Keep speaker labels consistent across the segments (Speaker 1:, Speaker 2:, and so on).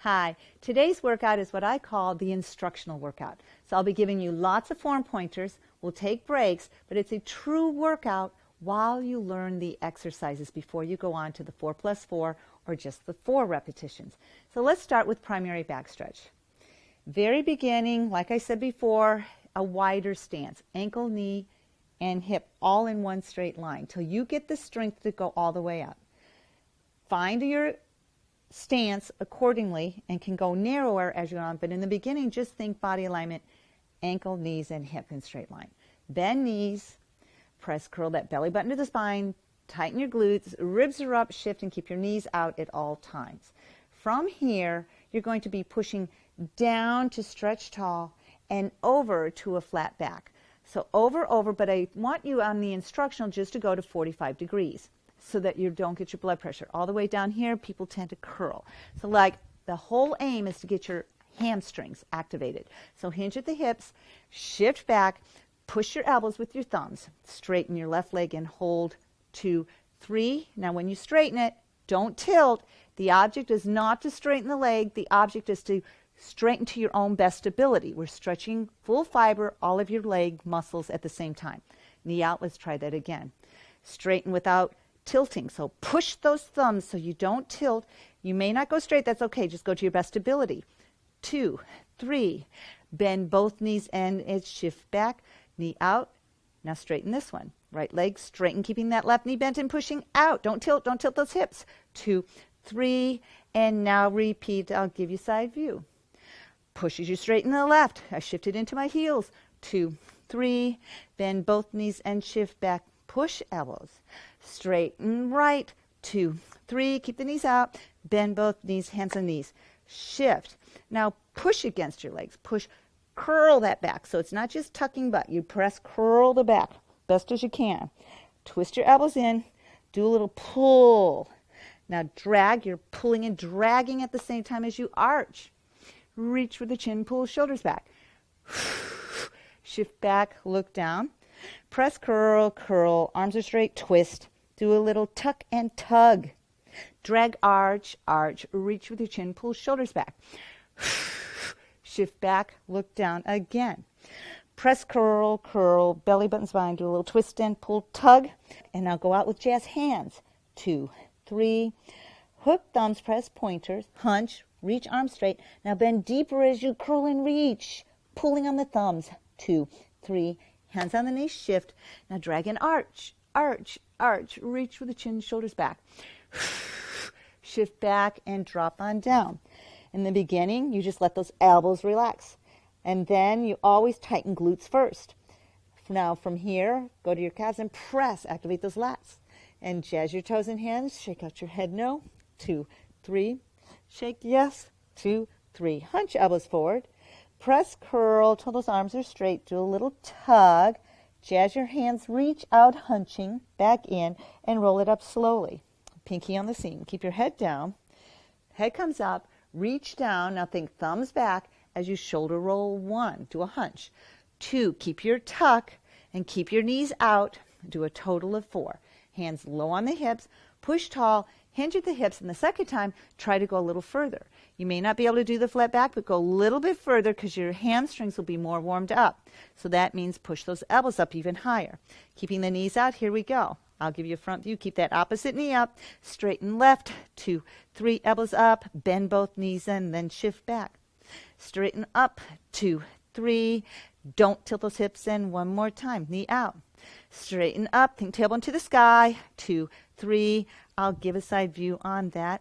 Speaker 1: Hi, today's workout is what I call the instructional workout. So I'll be giving you lots of form pointers. We'll take breaks, but it's a true workout while you learn the exercises before you go on to the 4+4 or just the 4 repetitions. So let's start with primary back stretch. Very beginning, like I said before, a wider stance, ankle, knee, and hip all in one straight line till you get the strength to go all the way up. Find your stance accordingly and can go narrower as you go on, but in the beginning just think body alignment, ankle, knees, and hip in straight line. Bend knees, press curl that belly button to the spine, tighten your glutes, ribs are up, shift, and keep your knees out at all times. From here you're going to be pushing down to stretch tall and over to a flat back. So over, but I want you on the instructional just to go to 45 degrees. So that you don't get your blood pressure. All the way down here, people tend to curl. So like the whole aim is to get your hamstrings activated. So hinge at the hips, shift back, push your elbows with your thumbs, straighten your left leg and hold 2, 3. Now when you straighten it, don't tilt. The object is not to straighten the leg. The object is to straighten to your own best ability. We're stretching full fiber, all of your leg muscles at the same time. Knee out, let's try that again. Straighten without tilting. So push those thumbs so you don't tilt. You may not go straight. That's okay. Just go to your best ability. 2, 3. Bend both knees and shift back. Knee out. Now straighten this one. Right leg straighten, keeping that left knee bent and pushing out. Don't tilt. Don't tilt those hips. 2, 3. And now repeat. I'll give you side view. Push as you straighten the left. I shifted into my heels. 2, 3. Bend both knees and shift back. Push elbows. Straighten right. 2, 3. Keep the knees out. Bend both knees, hands on knees. Shift. Now push against your legs. Push. Curl that back. So it's not just tucking butt. You press, curl the back best as you can. Twist your elbows in. Do a little pull. Now drag. You're pulling and dragging at the same time as you arch. Reach for the chin. Pull shoulders back. Shift back. Look down. Press, curl, curl, arms are straight, twist. Do a little tuck and tug. Drag, arch, arch, reach with your chin, pull shoulders back. Shift back, look down again. Press, curl, curl, belly button spine, do a little twist and pull, tug. And now go out with jazz hands. 2, 3. Hook thumbs, press pointers, hunch, reach arms straight. Now bend deeper as you curl and reach, pulling on the thumbs. 2, 3. Hands on the knees, shift. Now drag and arch, arch, arch. Reach with the chin, shoulders back. Shift back and drop on down. In the beginning, you just let those elbows relax. And then you always tighten glutes first. Now from here, go to your calves and press. Activate those lats. And jazz your toes and hands. Shake out your head, no. 2, 3. Shake, yes. 2, 3. Hunch elbows forward. Press, curl till those arms are straight. Do a little tug. Jazz your hands, reach out, hunching, back in, and roll it up slowly. Pinky on the seam. Keep your head down. Head comes up. Reach down. Now think thumbs back as you shoulder roll. 1. Do a hunch. 2. Keep your tuck and keep your knees out. Do a total of 4. Hands low on the hips. Push tall. Hinge at the hips, and the second time, try to go a little further. You may not be able to do the flat back, but go a little bit further because your hamstrings will be more warmed up. So that means push those elbows up even higher. Keeping the knees out, here we go. I'll give you a front view. Keep that opposite knee up. Straighten left. 2, 3, elbows up. Bend both knees and then shift back. Straighten up. 2, 3. Don't tilt those hips in. One more time. Knee out. Straighten up. Think tailbone to the sky. 2, 3. I'll give a side view on that.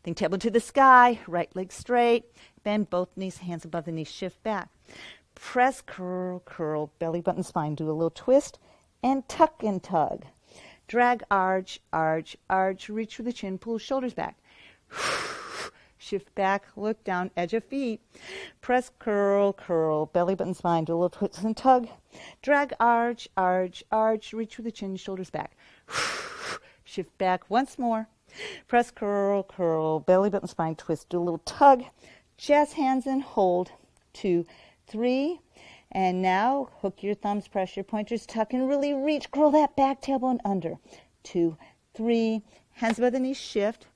Speaker 1: Think tailbone to the sky. Right leg straight. Bend both knees, hands above the knees. Shift back. Press, curl, curl, belly button spine. Do a little twist and tuck and tug. Drag, arch, arch, arch. Reach for the chin. Pull shoulders back. Shift back. Look down. Edge of feet. Press, curl, curl, belly button spine. Do a little twist and tug. Drag, arch, arch, arch. Reach for the chin. Shoulders back. Shift back once more. Press, curl, curl, belly button spine, twist. Do a little tug. Jazz hands and hold. 2, 3. And now hook your thumbs, press your pointers, tuck and really reach. Curl that back tailbone under. 2, 3. Hands above the knees, shift.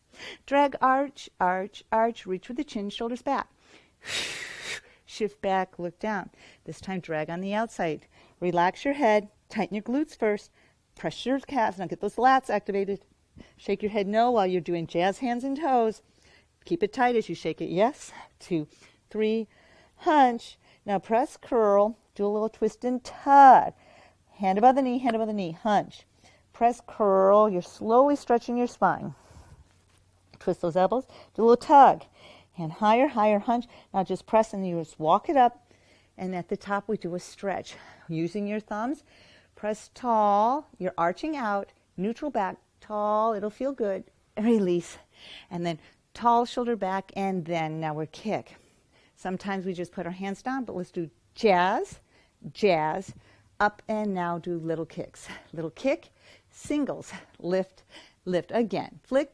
Speaker 1: Drag, arch, arch, arch. Reach with the chin, shoulders back. Shift back, look down. This time drag on the outside. Relax your head. Tighten your glutes first. Press your calves. Now get those lats activated. Shake your head no while you're doing jazz hands and toes. Keep it tight as you shake it. Yes. 2, 3. Hunch. Now press, curl. Do a little twist and tug. Hand above the knee, hand above the knee. Hunch. Press, curl. You're slowly stretching your spine. Twist those elbows. Do a little tug. Hand higher, higher, hunch. Now just press and you just walk it up. And at the top we do a stretch. Using your thumbs. Press tall. You're arching out. Neutral back. Tall. It'll feel good. Release. And then tall shoulder back. And then now we're kick. Sometimes we just put our hands down. But let's do jazz, jazz, up and now do little kicks. Little kick. Singles. Lift, lift. Again. Flick,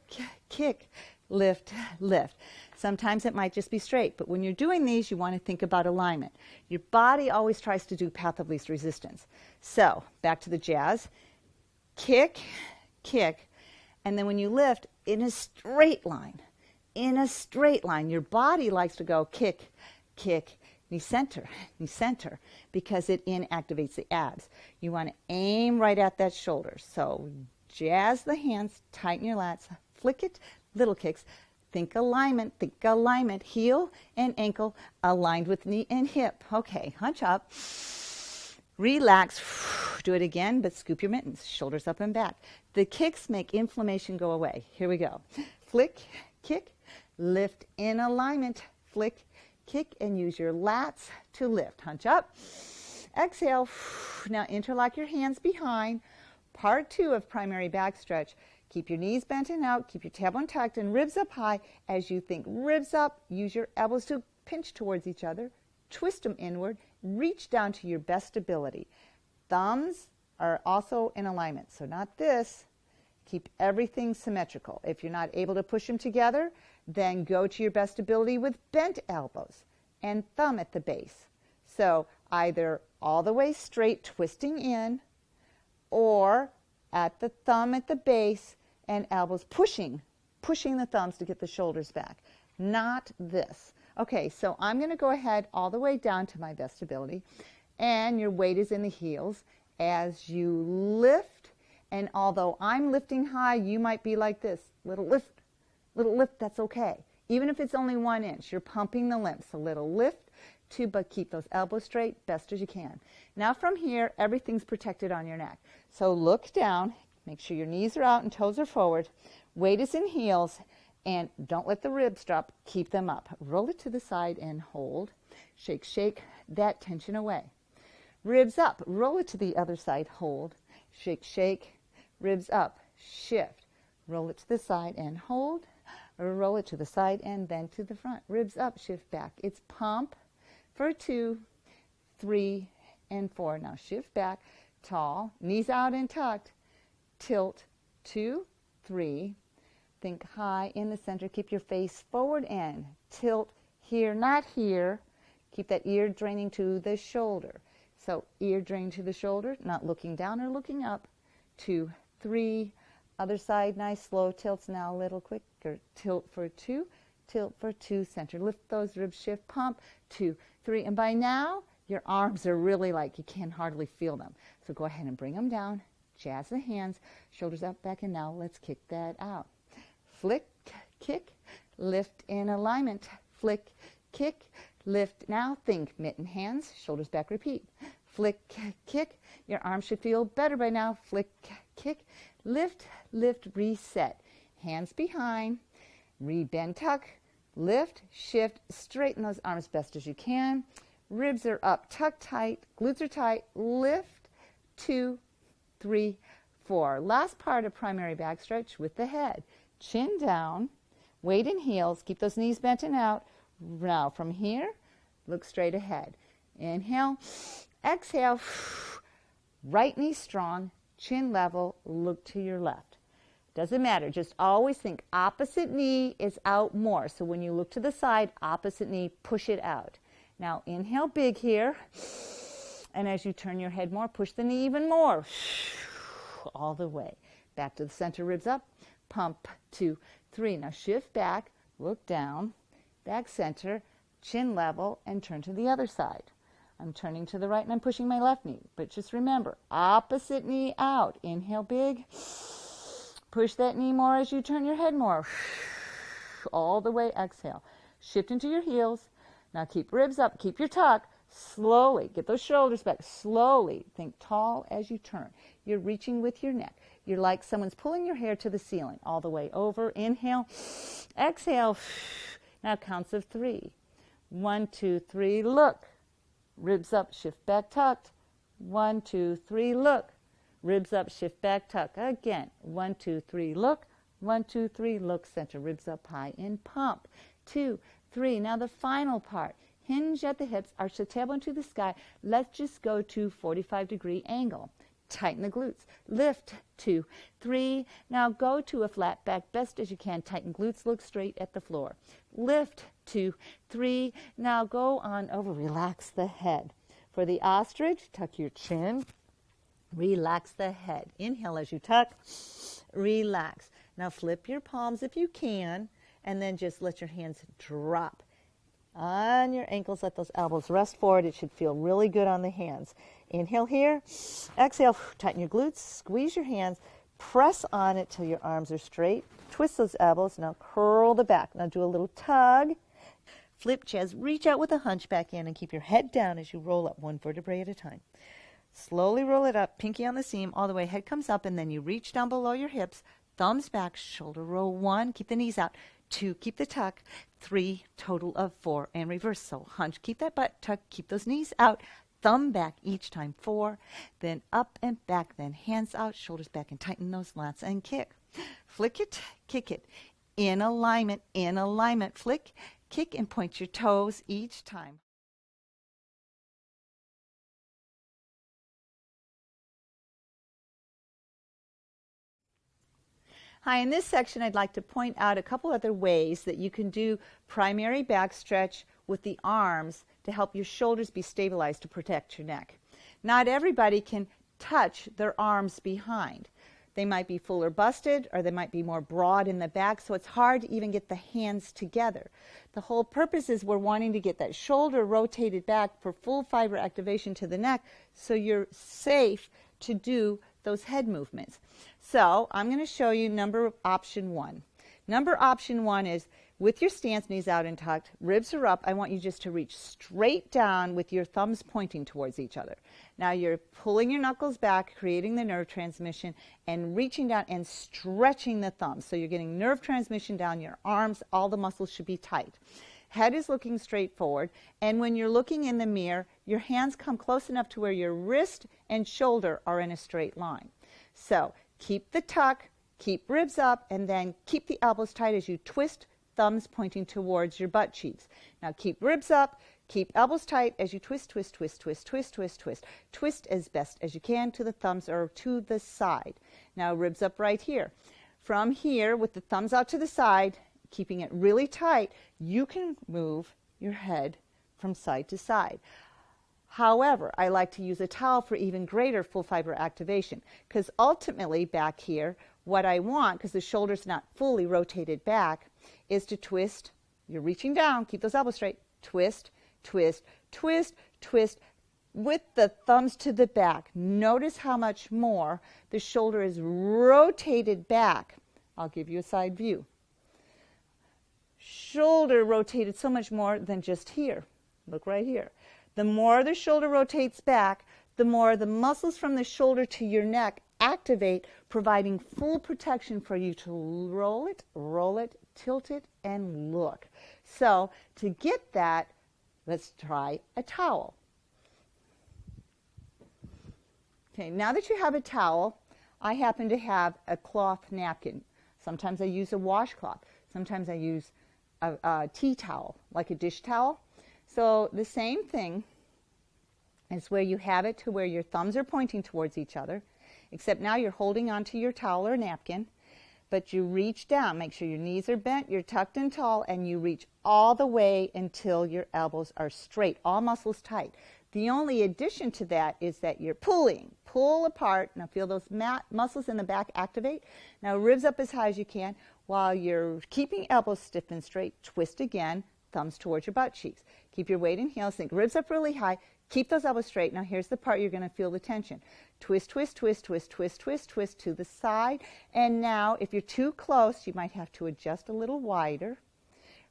Speaker 1: kick, lift, lift. Sometimes it might just be straight, but when you're doing these, you want to think about alignment. Your body always tries to do path of least resistance. So, back to the jazz. Kick, kick, and then when you lift, in a straight line, your body likes to go kick, kick, knee center, because it inactivates the abs. You want to aim right at that shoulder. So, jazz the hands, tighten your lats, flick it, little kicks. Think alignment, heel and ankle aligned with knee and hip. Okay, hunch up, relax, do it again, but scoop your mittens, shoulders up and back. The kicks make inflammation go away. Here we go. Flick, kick, lift in alignment, flick, kick, and use your lats to lift. Hunch up, exhale. Now interlock your hands behind. Part 2 of primary back stretch. Keep your knees bent and out. Keep your tailbone tucked and ribs up high. As you think ribs up, use your elbows to pinch towards each other. Twist them inward. Reach down to your best ability. Thumbs are also in alignment, so not this. Keep everything symmetrical. If you're not able to push them together, then go to your best ability with bent elbows and thumb at the base. So either all the way straight, twisting in, or at the thumb at the base, and elbows pushing the thumbs to get the shoulders back. Not this. Okay, so I'm going to go ahead all the way down to my best ability, and your weight is in the heels as you lift, and although I'm lifting high, you might be like this. Little lift, that's okay. Even if it's only 1 inch, you're pumping the lymph. A little lift, but keep those elbows straight, best as you can. Now from here, everything's protected on your neck. So look down. Make sure your knees are out and toes are forward. Weight is in heels. And don't let the ribs drop. Keep them up. Roll it to the side and hold. Shake, shake that tension away. Ribs up. Roll it to the other side. Hold. Shake, shake. Ribs up. Shift. Roll it to the side and hold. Roll it to the side and then to the front. Ribs up. Shift back. It's pump for 2, 3, and 4. Now shift back. Tall. Knees out and tucked. Tilt, 2, 3. Think high in the center. Keep your face forward and tilt here, not here. Keep that ear draining to the shoulder. So ear drain to the shoulder, not looking down or looking up. 2, 3. Other side, nice slow tilts. Now a little quicker. Tilt for 2, tilt for 2. Center. Lift those ribs, shift, pump. 2, 3. And by now, your arms are really like you can hardly feel them. So go ahead and bring them down. Jazz the hands, shoulders up, back, and now let's kick that out. Flick, kick, lift in alignment. Flick, kick, lift. Now think mitten hands, shoulders back, repeat. Flick, kick. Your arms should feel better by now. Flick, kick, lift, lift, reset. Hands behind, rebend, tuck, lift, shift, straighten those arms best as you can. Ribs are up, tuck tight, glutes are tight, lift, 2, 3, 4. Last part of primary back stretch with the head. Chin down, weight in heels, keep those knees bent and out. Now from here, look straight ahead. Inhale, exhale, right knee strong, chin level, look to your left. Doesn't matter, just always think opposite knee is out more. So when you look to the side, opposite knee, push it out. Now inhale big here, and as you turn your head more, push the knee even more. All the way. Back to the center, ribs up. pump, 2, 3. Now shift back, look down, back center, chin level, and turn to the other side. I'm turning to the right and I'm pushing my left knee. But just remember, opposite knee out. Inhale big. Push that knee more as you turn your head more. All the way, exhale. Shift into your heels. Now keep ribs up, keep your tuck. Slowly, get those shoulders back. Slowly, think tall as you turn. You're reaching with your neck. You're like someone's pulling your hair to the ceiling. All the way over. Inhale. Exhale. Now counts of 3. 1, 2, 3, look. Ribs up, shift back, tucked. 1, 2, 3, look. Ribs up, shift back, tuck. Again. 1, 2, 3, look. 1, 2, 3, look, center. Ribs up high and pump. 2, 3. Now the final part. Hinge at the hips, arch the tailbone to the sky. Let's just go to 45-degree angle. Tighten the glutes. Lift, 2, 3. Now go to a flat back best as you can. Tighten glutes, look straight at the floor. Lift, 2, 3. Now go on over. Relax the head. For the ostrich, tuck your chin. Relax the head. Inhale as you tuck. Relax. Now flip your palms if you can, and then just let your hands drop on your ankles. Let those elbows rest forward. It should feel really good on the hands. Inhale here. Exhale. Tighten your glutes. Squeeze your hands. Press on it till your arms are straight. Twist those elbows. Now curl the back. Now do a little tug. Flip chest. Reach out with a hunch back in and keep your head down as you roll up one vertebrae at a time. Slowly roll it up. Pinky on the seam. All the way. Head comes up and then you reach down below your hips. Thumbs back. Shoulder roll. 1. Keep the knees out. 2. Keep the tuck. 3. Total of 4. And reverse. So hunch. Keep that butt. Tuck. Keep those knees out. Thumb back each time. 4. Then up and back. Then hands out. Shoulders back and tighten those lats and kick. Flick it. Kick it. In alignment. In alignment. Flick. Kick and point your toes each time. Hi, in this section I'd like to point out a couple other ways that you can do primary back stretch with the arms to help your shoulders be stabilized to protect your neck. Not everybody can touch their arms behind. They might be fuller busted or they might be more broad in the back, so it's hard to even get the hands together. The whole purpose is we're wanting to get that shoulder rotated back for full fiber activation to the neck so you're safe to do those head movements. So I'm going to show you number option 1. Number option 1 is with your stance, knees out and tucked, ribs are up. I want you just to reach straight down with your thumbs pointing towards each other. Now you're pulling your knuckles back, creating the nerve transmission, and reaching down and stretching the thumbs. So you're getting nerve transmission down your arms. All the muscles should be tight. Head is looking straight forward, and when you're looking in the mirror, your hands come close enough to where your wrist and shoulder are in a straight line. So keep the tuck, keep ribs up, and then keep the elbows tight as you twist, thumbs pointing towards your butt cheeks. Now keep ribs up, keep elbows tight as you twist, twist, twist, twist, twist, twist, twist. Twist as best as you can to the thumbs or to the side. Now ribs up right here. From here, with the thumbs out to the side, keeping it really tight, you can move your head from side to side. However, I like to use a towel for even greater full fiber activation, because ultimately back here, what I want, because the shoulder's not fully rotated back, is to twist. You're reaching down, keep those elbows straight, twist, twist, twist, twist, with the thumbs to the back. Notice how much more the shoulder is rotated back. I'll give you a side view. Shoulder rotated so much more than just here. Look right here. The more the shoulder rotates back, the more the muscles from the shoulder to your neck activate, providing full protection for you to roll it, tilt it, and look. So to get that, let's try a towel. Okay, now that you have a towel, I happen to have a cloth napkin. Sometimes I use a washcloth. Sometimes I use a tea towel, like a dish towel. So the same thing is where you have it to where your thumbs are pointing towards each other, except now you're holding onto your towel or napkin, but you reach down. Make sure your knees are bent, you're tucked and tall, and you reach all the way until your elbows are straight, all muscles tight. The only addition to that is that you're pulling pull apart. Now feel those muscles in the back activate. Now ribs up as high as you can. While you're keeping elbows stiff and straight, twist again, thumbs towards your butt cheeks. Keep your weight in heels, think ribs up really high. Keep those elbows straight. Now here's the part you're going to feel the tension. Twist, twist, twist, twist, twist, twist, twist to the side. And now if you're too close, you might have to adjust a little wider.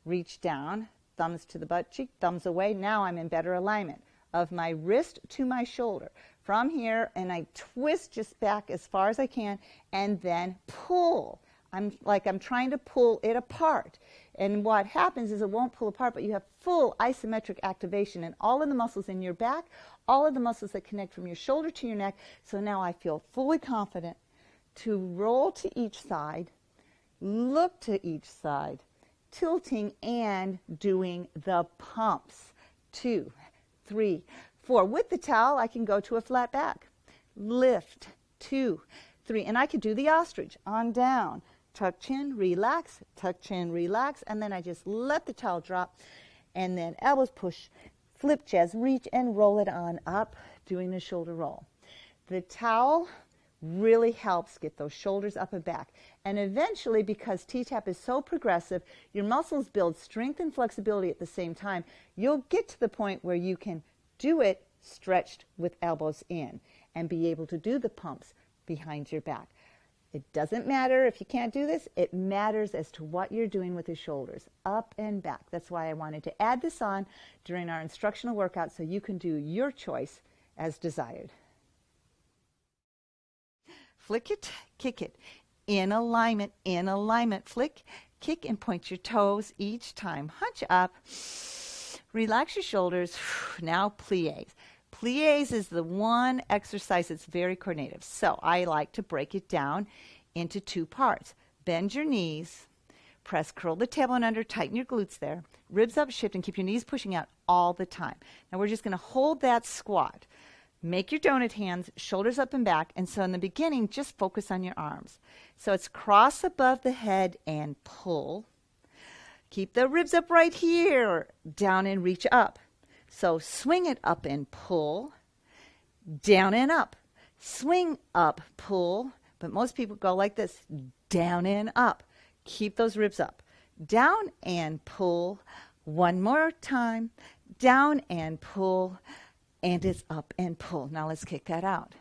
Speaker 1: Reach down, thumbs to the butt cheek, thumbs away. Now I'm in better alignment of my wrist to my shoulder. From here, and I twist just back as far as I can, and then pull. I'm trying to pull it apart. And what happens is it won't pull apart, but you have full isometric activation in all of the muscles in your back, all of the muscles that connect from your shoulder to your neck. So now I feel fully confident to roll to each side, look to each side, tilting and doing the pumps. 2, 3, 4. With the towel, I can go to a flat back. Lift, 2, 3. And I could do the ostrich on down. Tuck chin, relax, and then I just let the towel drop, and then elbows push, flip jazz, reach and roll it on up, doing the shoulder roll. The towel really helps get those shoulders up and back. And eventually, because T-Tapp is so progressive, your muscles build strength and flexibility at the same time. You'll get to the point where you can do it stretched with elbows in and be able to do the pumps behind your back. It doesn't matter if you can't do this. It matters as to what you're doing with your shoulders, up and back. That's why I wanted to add this on during our instructional workout so you can do your choice as desired. Flick it, kick it. In alignment, flick, kick, and point your toes each time. Hunch up, relax your shoulders. Now plies. Plies is the one exercise that's very coordinative. So I like to break it down into 2 parts. Bend your knees, press, curl the tailbone under, tighten your glutes there. Ribs up, shift, and keep your knees pushing out all the time. Now we're just going to hold that squat. Make your donut hands, shoulders up and back. And so in the beginning, just focus on your arms. So it's cross above the head and pull. Keep the ribs up right here. Down and reach up. So swing it up and pull, down and up. Swing up, pull, but most people go like this, down and up. Keep those ribs up. Down and pull. One more time. Down and pull, and it's up and pull. Now let's kick that out.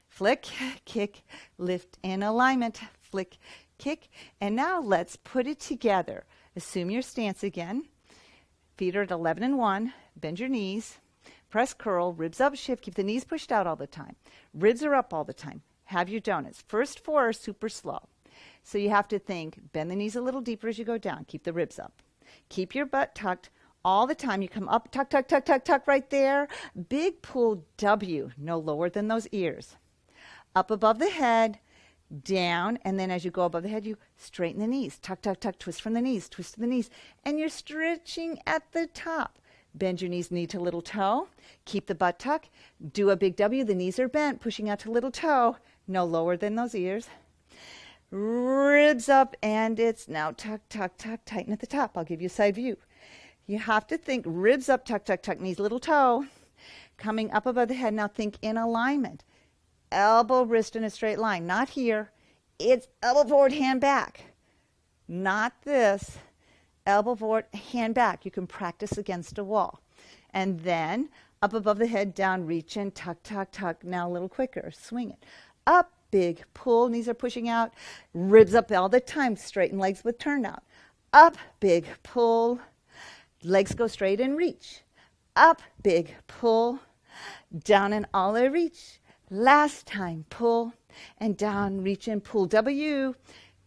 Speaker 1: Flick, kick, lift in alignment. Flick, kick. And now let's put it together. Assume your stance again. Feet are at 11 and 1. Bend your knees. Press, curl, ribs up, shift. Keep the knees pushed out all the time. Ribs are up all the time. Have your donuts. First 4 are super slow. So you have to think, bend the knees a little deeper as you go down. Keep the ribs up. Keep your butt tucked all the time. You come up, tuck, tuck, tuck, tuck, tuck right there. Big pull W, no lower than those ears. Up above the head, down, and then as you go above the head, you straighten the knees. Tuck, tuck, tuck, twist from the knees, twist to the knees. And you're stretching at the top. Bend your knees, knee to little toe. Keep the butt tuck. Do a big W. The knees are bent, pushing out to little toe. No lower than those ears. Ribs up, and it's now tuck, tuck, tuck. Tighten at the top. I'll give you a side view. You have to think ribs up, tuck, tuck, tuck. Knees, little toe. Coming up above the head. Now think in alignment. Elbow, wrist in a straight line. Not here. It's elbow forward, hand back. Not this. Elbow forward, hand back. You can practice against a wall. And then up above the head, down, reach in, tuck, tuck, tuck. Now a little quicker. Swing it. Up, big pull. Knees are pushing out. Ribs up all the time. Straighten legs with turnout. Up, big pull. Legs go straight and reach. Up, big pull. Down and all the reach. Last time, pull. And down, reach and pull. W.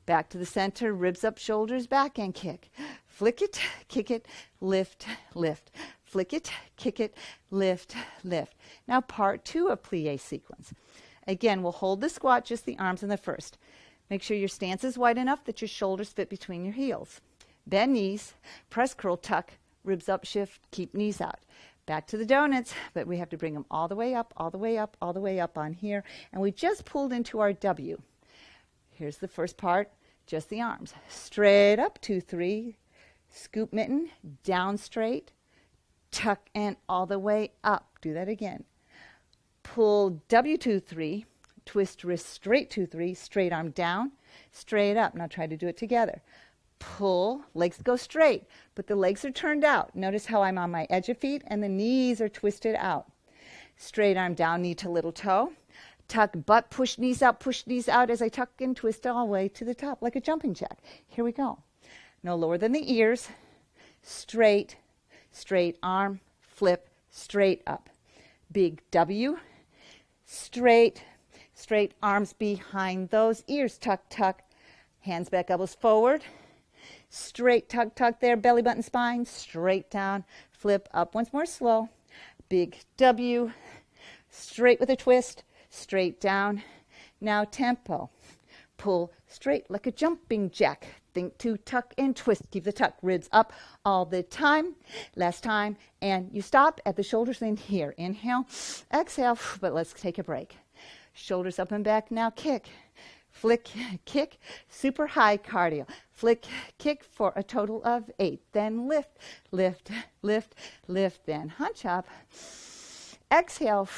Speaker 1: Back to the center. Ribs up, shoulders back, and kick. Flick it, kick it, lift, lift. Flick it, kick it, lift, lift. Now part 2 of plie sequence. Again, we'll hold the squat, just the arms in the first. Make sure your stance is wide enough that your shoulders fit between your heels. Bend knees, press, curl, tuck, ribs up, shift, keep knees out. Back to the donuts, but we have to bring them all the way up, all the way up, all the way up on here. And we just pulled into our W. Here's the first part, just the arms. Straight up, 2, 3. Scoop mitten, down straight, tuck, and all the way up. Do that again. pull W2-3, twist wrist straight 2-3, straight arm down, straight up. Now try to do it together. Pull, legs go straight, but the legs are turned out. Notice how I'm on my edge of feet and the knees are twisted out. Straight arm down, knee to little toe. Tuck butt, push knees out as I tuck and twist all the way to the top like a jumping jack. Here we go. No lower than the ears. Straight, straight arm, flip, straight up. Big W, straight, straight arms behind those ears. Tuck, tuck, hands back, elbows forward. Straight, tuck, tuck there, belly button, spine, straight down, flip up. Once more, slow. Big W, straight with a twist, straight down. Now tempo. Pull straight like a jumping jack. Think to tuck and twist. Keep the tuck, ribs up all the time. Last time, and you stop at the shoulders in here. Inhale, exhale, but let's take a break. Shoulders up and back, now kick. Flick, kick, super high cardio. Flick, kick for a total of 8. Then lift, lift, lift, lift. Then hunch up. Exhale.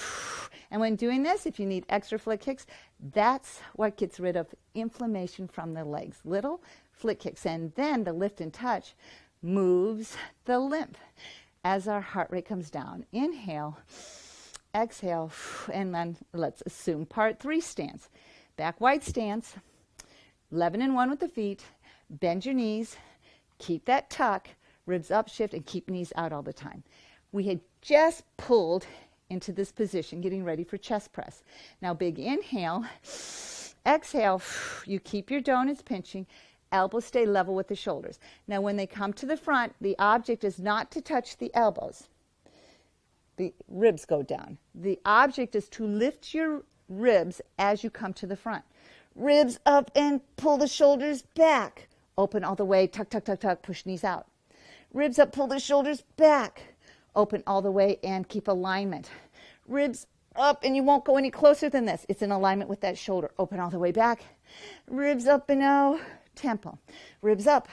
Speaker 1: And when doing this, if you need extra flick kicks, that's what gets rid of inflammation from the legs. Little flick kicks. And then the lift and touch moves the lymph as our heart rate comes down. Inhale, exhale, and then let's assume part 3 stance. Back wide stance, 11 and 1 with the feet. Bend your knees, keep that tuck, ribs up, shift, and keep knees out all the time. We had just pulled into this position, getting ready for chest press. Now big inhale, exhale, you keep your donuts pinching, elbows stay level with the shoulders. Now when they come to the front, the object is not to touch the elbows. The ribs go down. The object is to lift your ribs as you come to the front. Ribs up and pull the shoulders back. Open all the way, tuck, tuck, tuck, tuck, push knees out. Ribs up, pull the shoulders back. Open all the way and keep alignment. Ribs up, and you won't go any closer than this. It's in alignment with that shoulder. Open all the way back. Ribs up and now tempo. Ribs up,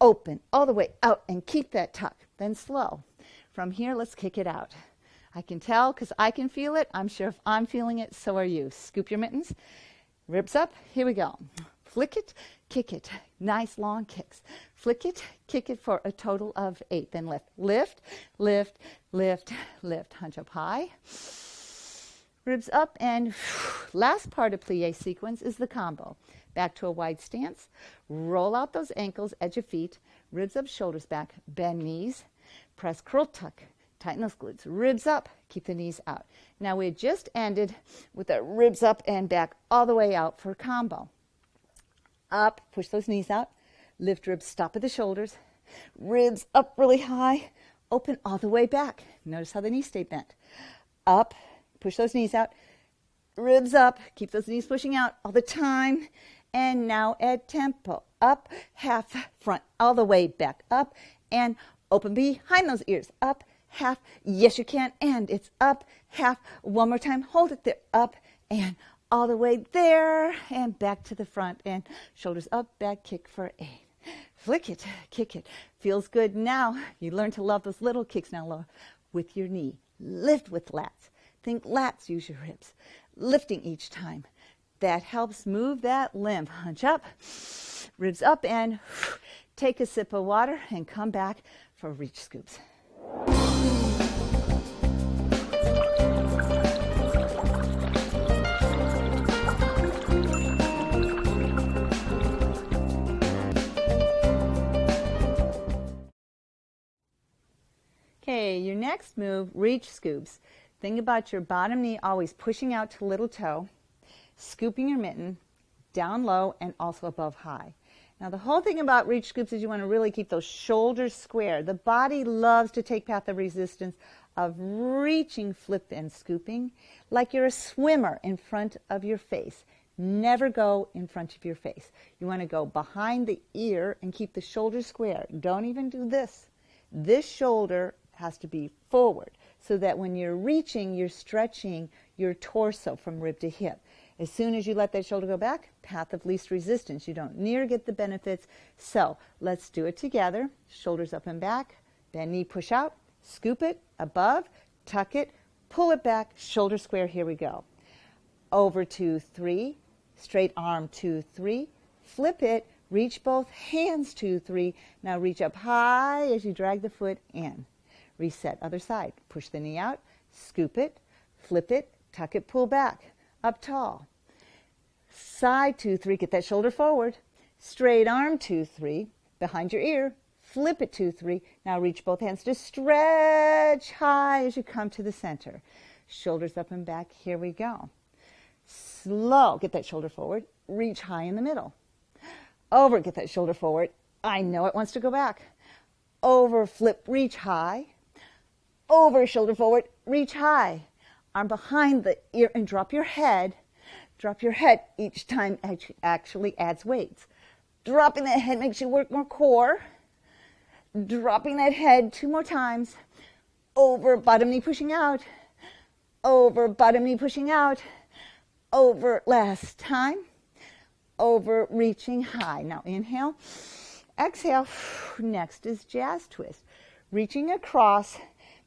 Speaker 1: open all the way out and keep that tuck. Then slow. From here, let's kick it out. I can tell because I can feel it. I'm sure if I'm feeling it, so are you. Scoop your mittens. Ribs up. Here we go. Flick it, kick it. Nice long kicks. Flick it, kick it for a total of 8. Then lift, lift, lift, lift, lift. Hunch up high. Ribs up, and last part of plie sequence is the combo. Back to a wide stance. Roll out those ankles, edge of feet. Ribs up, shoulders back. Bend knees. Press, curl, tuck. Tighten those glutes. Ribs up. Keep the knees out. Now we just ended with the ribs up and back all the way out for a combo. Up. Push those knees out. Lift ribs. Stop at the shoulders. Ribs up really high. Open all the way back. Notice how the knees stay bent. Up. Push those knees out. Ribs up. Keep those knees pushing out all the time. And now add tempo. Up. Half. Front. All the way back. Up. And open behind those ears. Up. Half, yes you can, and it's up, half, one more time, hold it there, up, and all the way there, and back to the front, and shoulders up, back, kick for 8. Flick it, kick it, feels good. Now, you learn to love those little kicks now with your knee. Lift with lats. Think lats, use your ribs. Lifting each time. That helps move that lymph. Hunch up, ribs up, and take a sip of water, and come back for reach scoops. Okay, your next move, reach scoops. Think about your bottom knee always pushing out to little toe, scooping your mitten down low and also above high. Now the whole thing about reach scoops is you want to really keep those shoulders square. The body loves to take path of resistance of reaching, flip, and scooping like you're a swimmer in front of your face. Never go in front of your face. You want to go behind the ear and keep the shoulders square. Don't even do this. This shoulder has to be forward so that when you're reaching, you're stretching your torso from rib to hip. As soon as you let that shoulder go back, path of least resistance. You don't near get the benefits. So let's do it together. Shoulders up and back. Bend knee, push out. Scoop it above. Tuck it. pull it back, shoulder square, here we go. Over 2, 3, straight arm 2, 3, flip it, reach both hands 2, 3. Now reach up high as you drag the foot in. Reset, other side. Push the knee out, scoop it, flip it, tuck it, pull back, up tall. Side 2, 3, get that shoulder forward. Straight arm 2, 3, behind your ear, flip it 2, 3. Now reach both hands to stretch high as you come to the center. Shoulders up and back, here we go. Slow, get that shoulder forward, reach high in the middle. Over, get that shoulder forward. I know it wants to go back. Over, flip, reach high. Over, shoulder forward, reach high. Arm behind the ear and drop your head. Drop your head each time actually adds weights. Dropping that head makes you work more core. Dropping that head 2 more times. Over, bottom knee pushing out. Over, bottom knee pushing out. Over, last time. Over, reaching high. Now inhale, exhale. Next is jazz twist. Reaching across,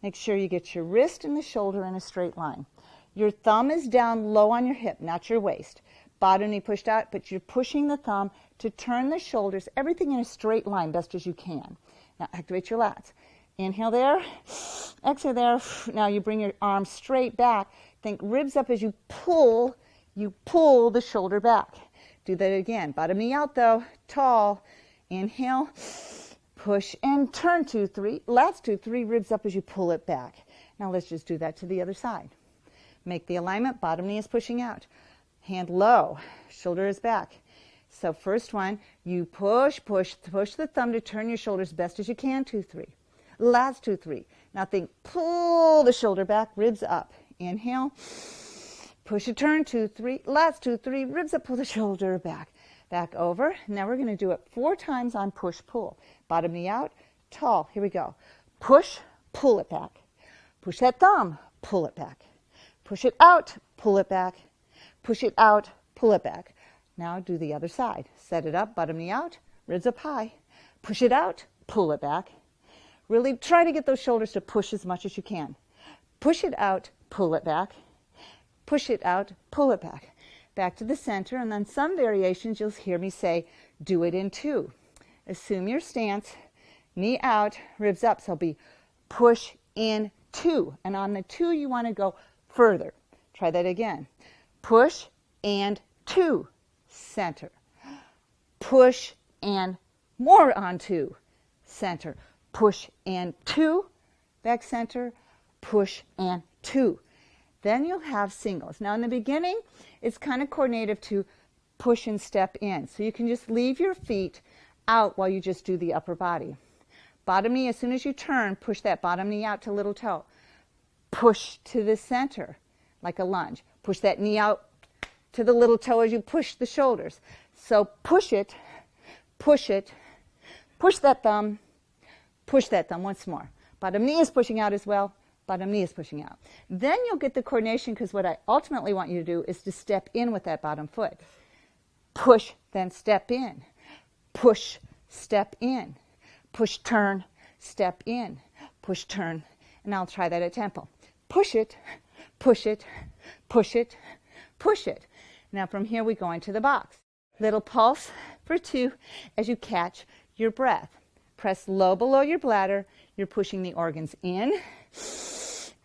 Speaker 1: make sure you get your wrist and the shoulder in a straight line. Your thumb is down low on your hip, not your waist. Bottom knee pushed out, but you're pushing the thumb to turn the shoulders, everything in a straight line, best as you can. Now activate your lats. Inhale there, exhale there. Now you bring your arms straight back. Think ribs up as you pull the shoulder back. Do that again. Bottom knee out though, tall. Inhale, push and turn 2, 3. Lats 2, 3, ribs up as you pull it back. Now let's just do that to the other side. Make the alignment, bottom knee is pushing out. Hand low, shoulder is back. So first one, you push the thumb to turn your shoulders best as you can, 2, 3. Lats 2, 3. Now think, pull the shoulder back, ribs up. Inhale, push a turn, 2, 3. Lats 2, 3, ribs up, pull the shoulder back. Back over. Now we're going to do it 4 times on push-pull. Bottom knee out, tall. Here we go. Push, pull it back. Push that thumb, pull it back. Push it out, pull it back. Push it out, pull it back. Now do the other side. Set it up, bottom knee out, ribs up high. Push it out, pull it back. Really try to get those shoulders to push as much as you can. Push it out, pull it back. Push it out, pull it back. Back to the center, and then some variations you'll hear me say, do it in 2. Assume your stance, knee out, ribs up. So it'll be push in 2. And on the 2, you want to go further. Try that again. Push and 2, center. Push and more on 2, center. Push and 2, back center. Push and 2. Then you'll have singles. Now in the beginning, it's kind of coordinative to push and step in. So you can just leave your feet out while you just do the upper body. Bottom knee, as soon as you turn, push that bottom knee out to little toe. Push to the center like a lunge. Push that knee out to the little toe as you push the shoulders. So push it, push that thumb once more. Bottom knee is pushing out as well. Bottom knee is pushing out. Then you'll get the coordination, because what I ultimately want you to do is to step in with that bottom foot. Push, then step in. Push, step in. Push, turn, step in. Push, turn. And I'll try that at tempo. Push it, push it, push it, push it. Now from here we go into the box. Little pulse for 2 as you catch your breath. Press low below your bladder. You're pushing the organs in.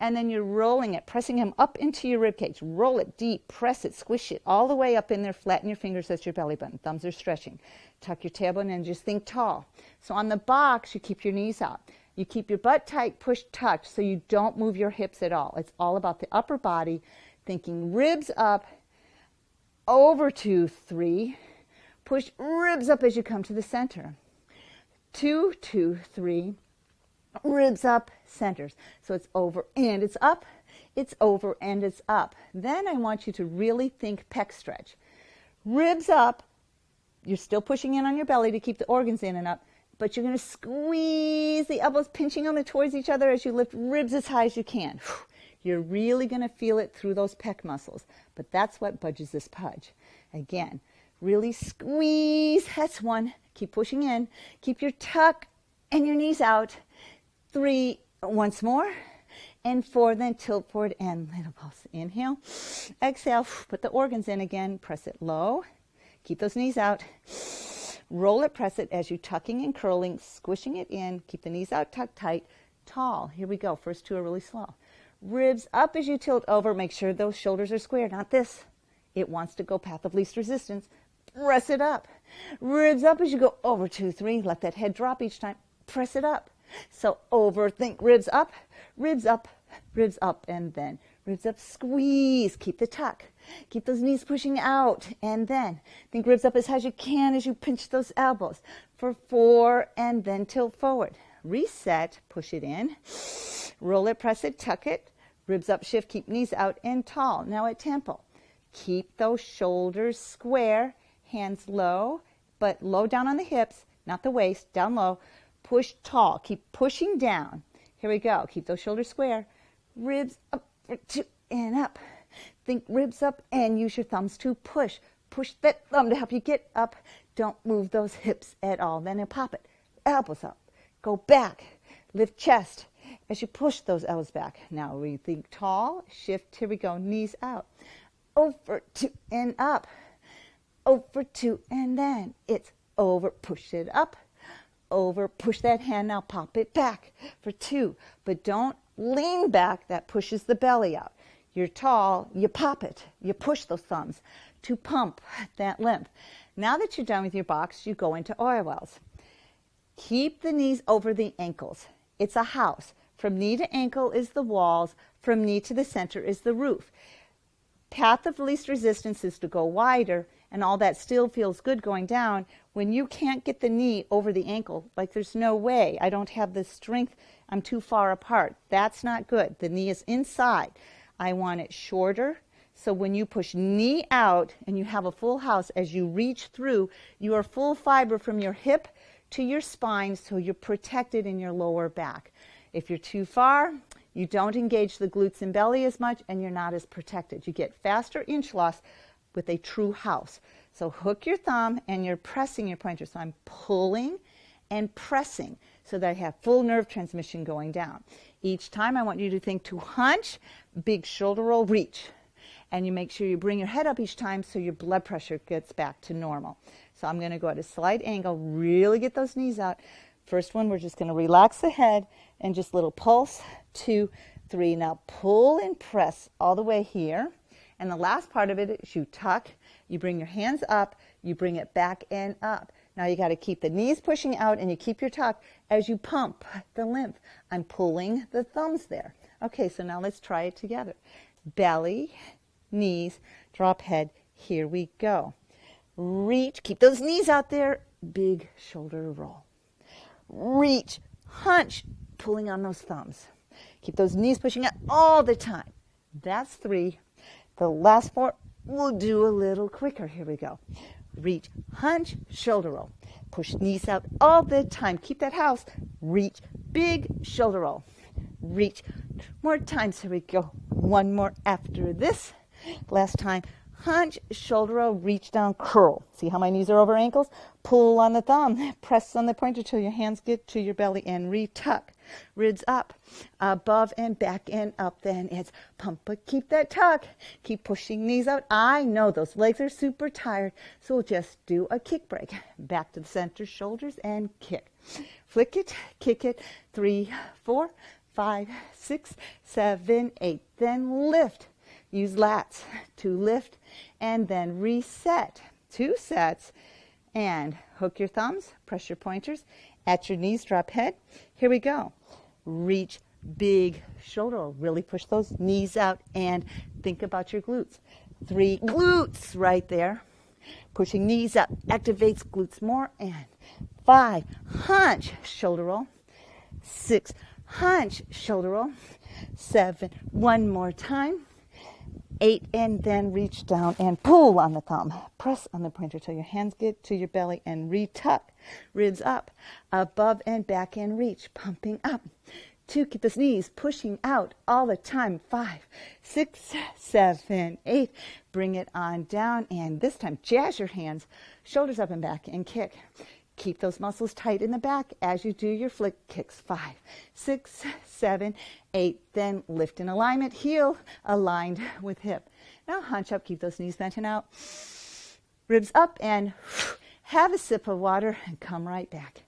Speaker 1: And then you're rolling it, pressing them up into your rib cage. Roll it deep, press it, squish it all the way up in there. Flatten your fingers, that's your belly button. Thumbs are stretching. Tuck your tailbone and just think tall. So on the box, you keep your knees out. You keep your butt tight, push, tucked, so you don't move your hips at all. It's all about the upper body, thinking ribs up, over 2, 3. Push ribs up as you come to the center. 2, 2, 3. Ribs up, centers. So it's over and it's up, it's over and it's up. Then I want you to really think pec stretch. Ribs up, you're still pushing in on your belly to keep the organs in and up, but you're going to squeeze the elbows, pinching them towards each other as you lift ribs as high as you can. You're really going to feel it through those pec muscles, but that's what budges this pudge. Again, really squeeze, that's 1. Keep pushing in. Keep your tuck and your knees out. 3, once more, and 4, then tilt forward and little pulse. Inhale, exhale, put the organs in again, press it low, keep those knees out, roll it, press it as you're tucking and curling, squishing it in, keep the knees out, tuck tight, tall. Here we go, first 2 are really slow. Ribs up as you tilt over, make sure those shoulders are square, not this. It wants to go path of least resistance. Press it up. Ribs up as you go over 2, 3. Let that head drop each time. Press it up. So over, think ribs up, and then ribs up, squeeze. Keep the tuck. Keep those knees pushing out, and then think ribs up as high as you can as you pinch those elbows for 4, and then tilt forward. Reset, push it in, roll it, press it, tuck it, ribs up, shift, keep knees out and tall. Now at tempo. Keep those shoulders square, hands low, but low down on the hips, not the waist, down low. Push tall, keep pushing down. Here we go, keep those shoulders square, ribs up for 2 and up. Think ribs up and use your thumbs to push. Push that thumb to help you get up. Don't move those hips at all. Then pop it, elbows up, go back, lift chest as you push those elbows back. Now we think tall, shift, here we go, knees out. Over 2 and up, over 2 and then it's over, push it up, over, push that hand, now pop it back for 2, but don't lean back, that pushes the belly out. You're tall, you pop it, you push those thumbs to pump that lymph. Now that you're done with your box, you go into oil wells. Keep the knees over the ankles. It's a house. From knee to ankle is the walls, from knee to the center is the roof. Path of least resistance is to go wider, and all that still feels good going down. When you can't get the knee over the ankle, like there's no way, I don't have the strength, I'm too far apart. That's not good. The knee is inside. I want it shorter, so when you push knee out and you have a full house, as you reach through, you are full fiber from your hip to your spine, so you're protected in your lower back. If you're too far, you don't engage the glutes and belly as much, and you're not as protected. You get faster inch loss with a true house. So hook your thumb, and you're pressing your pointer. So I'm pulling and pressing so that I have full nerve transmission going down. Each time I want you to think to hunch, big shoulder roll, reach. And you make sure you bring your head up each time so your blood pressure gets back to normal. So I'm going to go at a slight angle, really get those knees out. First one, we're just going to relax the head and just little pulse, 2, 3. Now pull and press all the way here. And the last part of it is you tuck, you bring your hands up, you bring it back and up. Now you got to keep the knees pushing out and you keep your tuck as you pump the lymph. I'm pulling the thumbs there. Okay, so now let's try it together. Belly, knees, drop head. Here we go. Reach, keep those knees out there. Big shoulder roll. Reach, hunch, pulling on those thumbs. Keep those knees pushing out all the time. That's 3. The last 4, we'll do a little quicker. Here we go. Reach, hunch, shoulder roll. Push knees out all the time. Keep that house. Reach, big shoulder roll. Reach. More times. Here we go. 1 more after this. Last time. Hunch, shoulder roll, reach down, curl. See how my knees are over ankles? Pull on the thumb. Press on the pointer till your hands get to your belly and re-tuck. Ribs up, above and back and up. Then it's pump, but keep that tuck. Keep pushing knees out. I know those legs are super tired, so we'll just do a kick break. Back to the center, shoulders, and kick. Flick it, kick it. 3, 4, 5, 6, 7, 8. Then lift. Use lats to lift and then reset. 2 sets and hook your thumbs, press your pointers at your knees, drop head. Here we go. Reach, big shoulder roll. Really push those knees out and think about your glutes. 3 glutes right there. Pushing knees up activates glutes more. And 5, hunch, shoulder roll. 6, hunch, shoulder roll. 7, 1 more time. 8, and then reach down and pull on the thumb. Press on the pointer till your hands get to your belly and re-tuck. Ribs up, above and back and reach, pumping up. 2, keep those knees pushing out all the time. 5, 6, 7, 8. Bring it on down, and this time jazz your hands, shoulders up and back, and kick. Keep those muscles tight in the back as you do your flick kicks. 5, 6, 7, 8. Then lift in alignment, heel aligned with hip. Now hunch up, keep those knees bent and out. Ribs up and have a sip of water and come right back.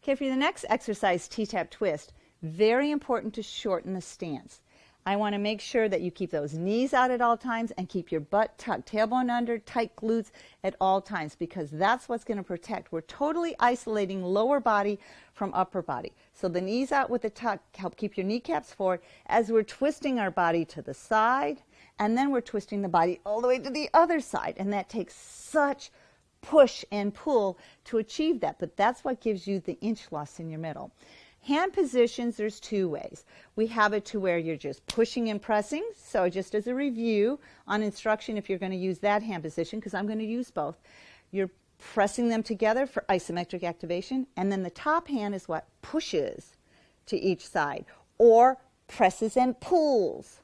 Speaker 1: Okay, for the next exercise, T-Tapp twist, very important to shorten the stance. I want to make sure that you keep those knees out at all times and keep your butt tucked, tailbone under, tight glutes at all times, because that's what's going to protect. We're totally isolating lower body from upper body. So the knees out with the tuck help keep your kneecaps forward as we're twisting our body to the side, and then we're twisting the body all the way to the other side, and that takes such push and pull to achieve that, but that's what gives you the inch loss in your middle. Hand positions, there's two ways. We have it to where you're just pushing and pressing. So just as a review on instruction, if you're going to use that hand position, because I'm going to use both, you're pressing them together for isometric activation, and then the top hand is what pushes to each side, or presses and pulls.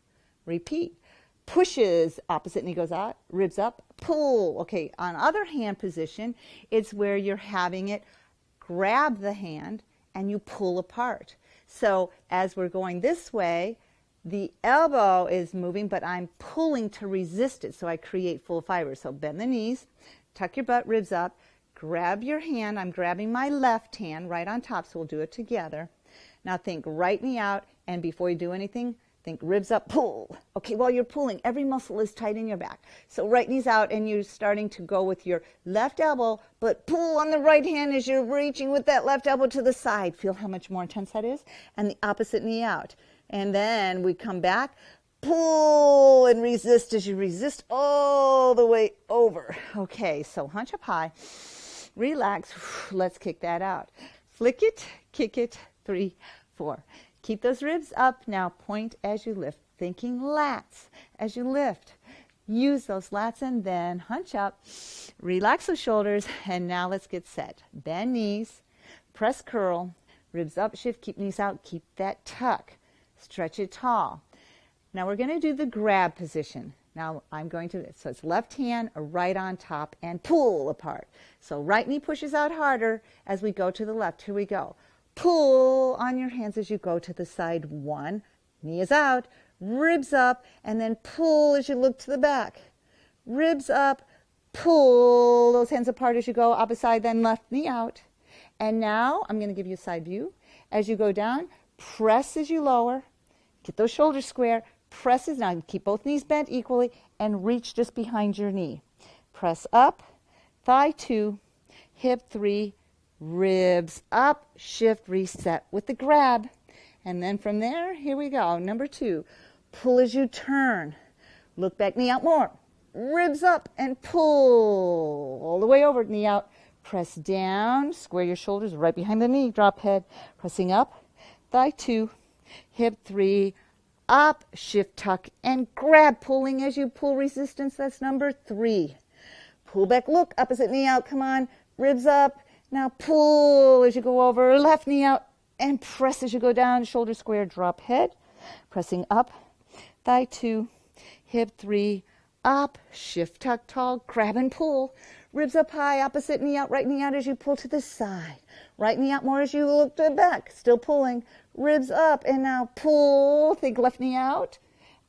Speaker 1: Repeat. Pushes, opposite knee goes out, ribs up, pull. Okay, on other hand position, it's where you're having it grab the hand and you pull apart. So as we're going this way, the elbow is moving, but I'm pulling to resist it, so I create full fiber. So bend the knees, tuck your butt, ribs up, grab your hand. I'm grabbing my left hand right on top, so we'll do it together. Now think right knee out, and before you do anything, think ribs up, pull. Okay, while you're pulling, every muscle is tight in your back. So right knee's out, and you're starting to go with your left elbow, but pull on the right hand as you're reaching with that left elbow to the side. Feel how much more intense that is? And the opposite knee out. And then we come back, pull and resist as you resist all the way over. Okay, so hunch up high, relax, let's kick that out. Flick it, kick it, 3, 4. Keep those ribs up. Now point as you lift, thinking lats as you lift. Use those lats and then hunch up. Relax the shoulders, and now let's get set. Bend knees, press curl, ribs up, shift, keep knees out, keep that tuck. Stretch it tall. Now we're going to do the grab position. Now I'm going to, so it's left hand, right on top, and pull apart. So right knee pushes out harder as we go to the left. Here we go. Pull on your hands as you go to the side. 1, knee is out, ribs up, and then pull as you look to the back. Ribs up, pull those hands apart as you go, opposite side, then left knee out. And now I'm going to give you a side view. As you go down, press as you lower, get those shoulders square, press as now, keep both knees bent equally, and reach just behind your knee. Press up, thigh 2, hip 3, ribs up, shift, reset with the grab. And then from there, here we go. Number 2, pull as you turn. Look back, knee out more. Ribs up and pull all the way over, knee out. Press down, square your shoulders right behind the knee, drop head. Pressing up, thigh 2, hip 3, up, shift, tuck, and grab, pulling as you pull resistance. That's number 3. Pull back, look, opposite knee out, come on, ribs up. Now pull as you go over, left knee out, and press as you go down, shoulder square, drop head. Pressing up, thigh 2, hip 3, up, shift, tuck, tall, grab and pull. Ribs up high, opposite knee out, right knee out as you pull to the side. Right knee out more as you look to the back, still pulling. Ribs up, and now pull, think left knee out,